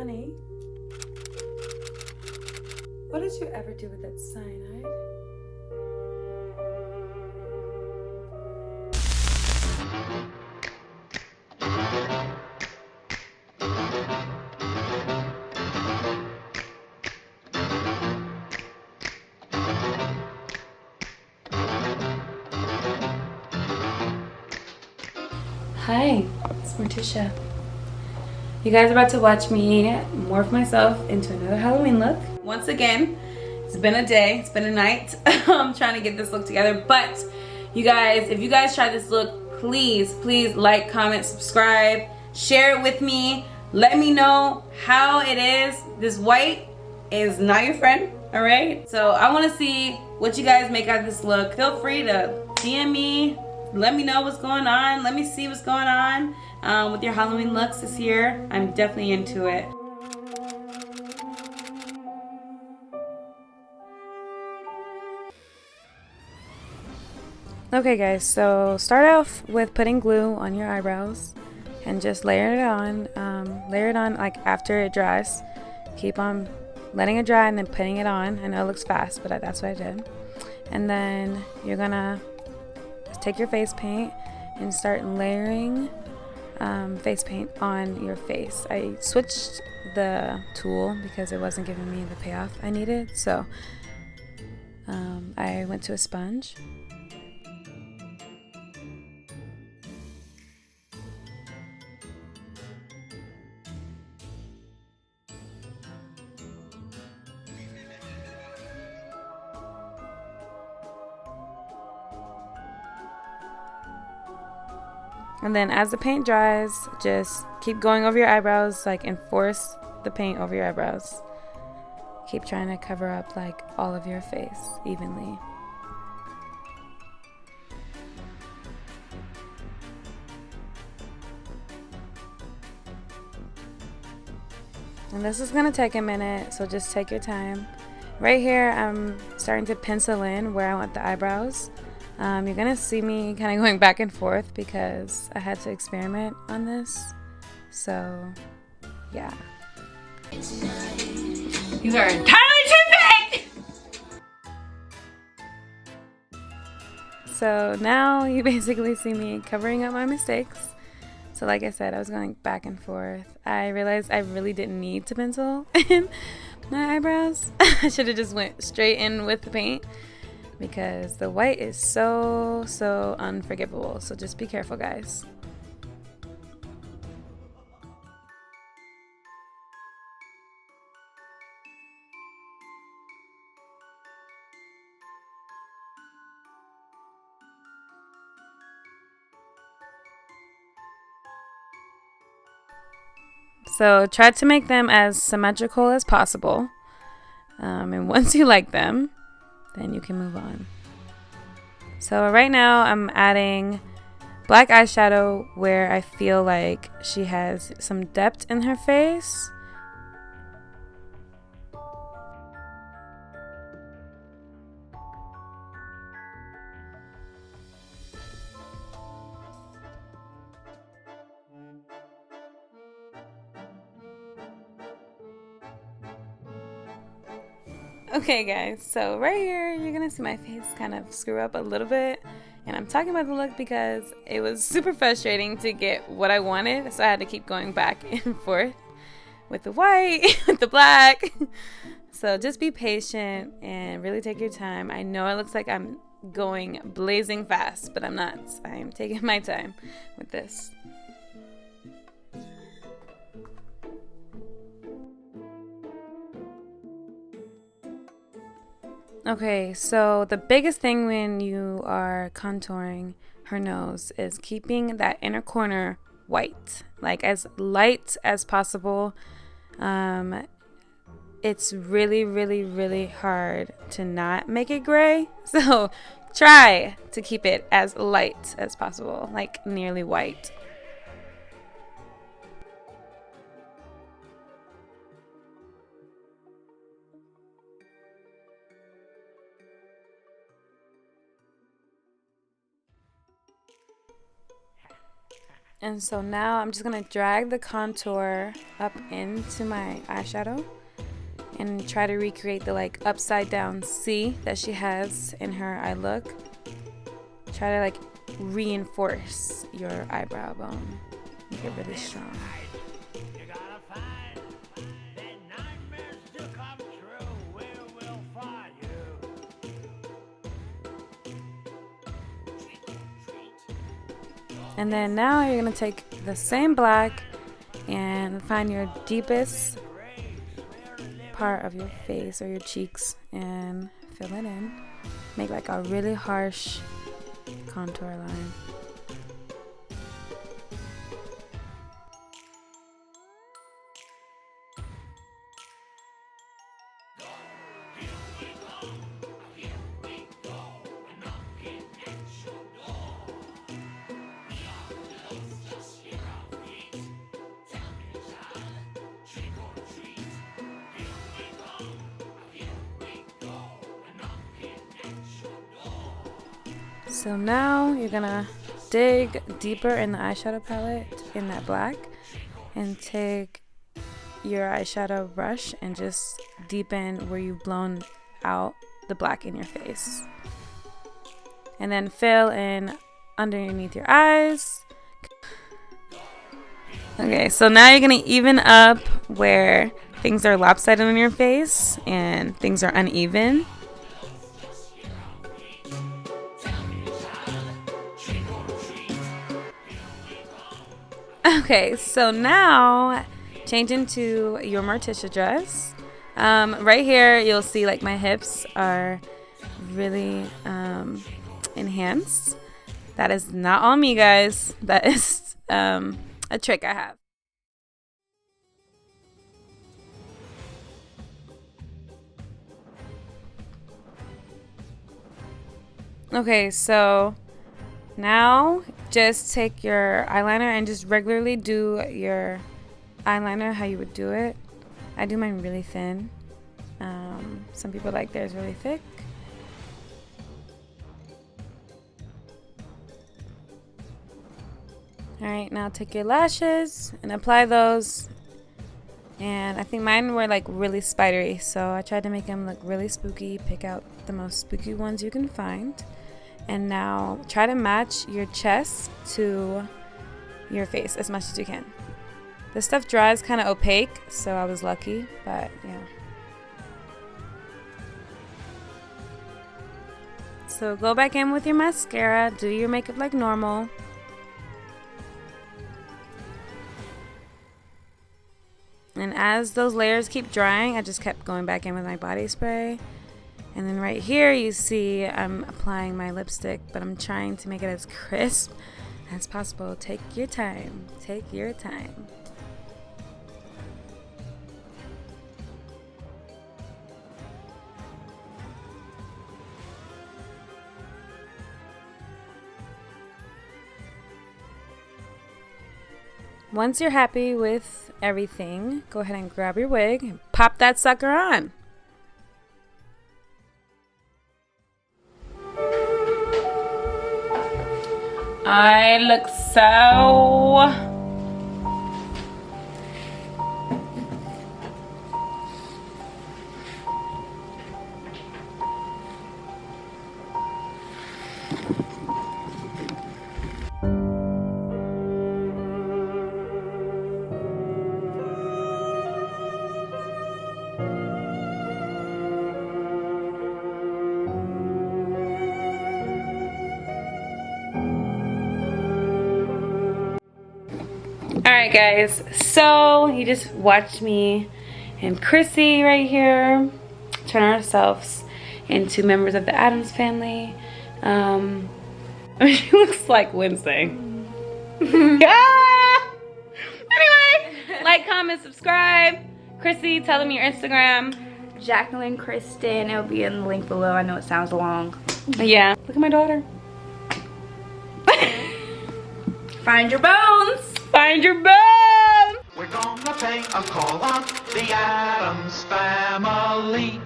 Honey, what did you ever do with that cyanide? Hi, it's Morticia. You guys are about to watch me morph myself into another Halloween look. Once again, it's been a day, it's been a night. I'm trying to get this look together, but you guys, if you guys try this look, please like, comment, subscribe, share it with me. Let me know how it is. This white is not your friend, all right? So I want to see what you guys make out of this look. Feel free to DM me. Let me know what's going on. Let me see what's going on with your Halloween looks this year. I'm definitely into it. Okay guys, so start off with putting glue on your eyebrows and just layer it on. Layer it on like after it dries. Keep on letting it dry and then putting it on. I know it looks fast, but that's what I did. And then you're gonna take your face paint and start layering face paint on your face. I switched the tool because it wasn't giving me the payoff I needed, so I went to a sponge. And then as the paint dries, just keep going over your eyebrows, like enforce the paint over your eyebrows. Keep trying to cover up like all of your face evenly. And this is gonna take a minute, so just take your time. Right here, I'm starting to pencil in where I want the eyebrows. You're gonna see me kind of going back and forth because I had to experiment on this. So, yeah. These are entirely too big! So now you basically see me covering up my mistakes. So like I said, I was going back and forth. I realized I really didn't need to pencil in my eyebrows. I should have just went straight in with the paint, because the white is so unforgivable. So just be careful, guys. So try to make them as symmetrical as possible. And once you like them, then you can move on. So right now I'm adding black eyeshadow where I feel like she has some depth in her face. Okay guys, so right here you're gonna see my face kind of screw up a little bit, and I'm talking about the look because it was super frustrating to get what I wanted, so I had to keep going back and forth with the white, with the black. So just be patient and really take your time. I know it looks like I'm going blazing fast, but I'm not. I'm taking my time with this. Okay, so the biggest thing when you are contouring her nose is keeping that inner corner white, like as light as possible. It's really hard to not make it gray, so try to keep it as light as possible, like nearly white. And so now I'm just gonna drag the contour up into my eyeshadow and try to recreate the like upside down C that she has in her eye look. Try to like reinforce your eyebrow bone. Make it really strong. And then now you're gonna take the same black and find your deepest part of your face or your cheeks and fill it in. Make like a really harsh contour line. So now you're gonna dig deeper in the eyeshadow palette in that black and take your eyeshadow brush and just deepen where you've blown out the black in your face. And then fill in underneath your eyes. Okay, so now you're gonna even up where things are lopsided on your face and things are uneven. Okay, so now change into your Morticia dress. Right here, you'll see like my hips are really enhanced. That is not all me, guys. That is a trick I have. Okay, so now just take your eyeliner and just regularly do your eyeliner how you would do it. I do mine really thin. Some people like theirs really thick. Alright, now take your lashes and apply those. And I think mine were like really spidery, so I tried to make them look really spooky. Pick out the most spooky ones you can find. And now try to match your chest to your face as much as you can. This stuff dries kind of opaque, so I was lucky, but yeah. So go back in with your mascara, do your makeup like normal. And as those layers keep drying, I just kept going back in with my body spray. And then right here you see I'm applying my lipstick, but I'm trying to make it as crisp as possible. Take your time. Take your time. Once you're happy with everything, go ahead and grab your wig and pop that sucker on. I look so Alright guys, so you just watched me and Chrissy right here turn ourselves into members of the Addams family. She looks like Wednesday. Yeah! Anyway, like, comment, subscribe. Chrissy, tell them your Instagram. Jacqueline, Kristen, it'll be in the link below. I know it sounds long. Yeah, look at my daughter. Find your bones. Find your bones. We're gonna pay a call on the Addams family.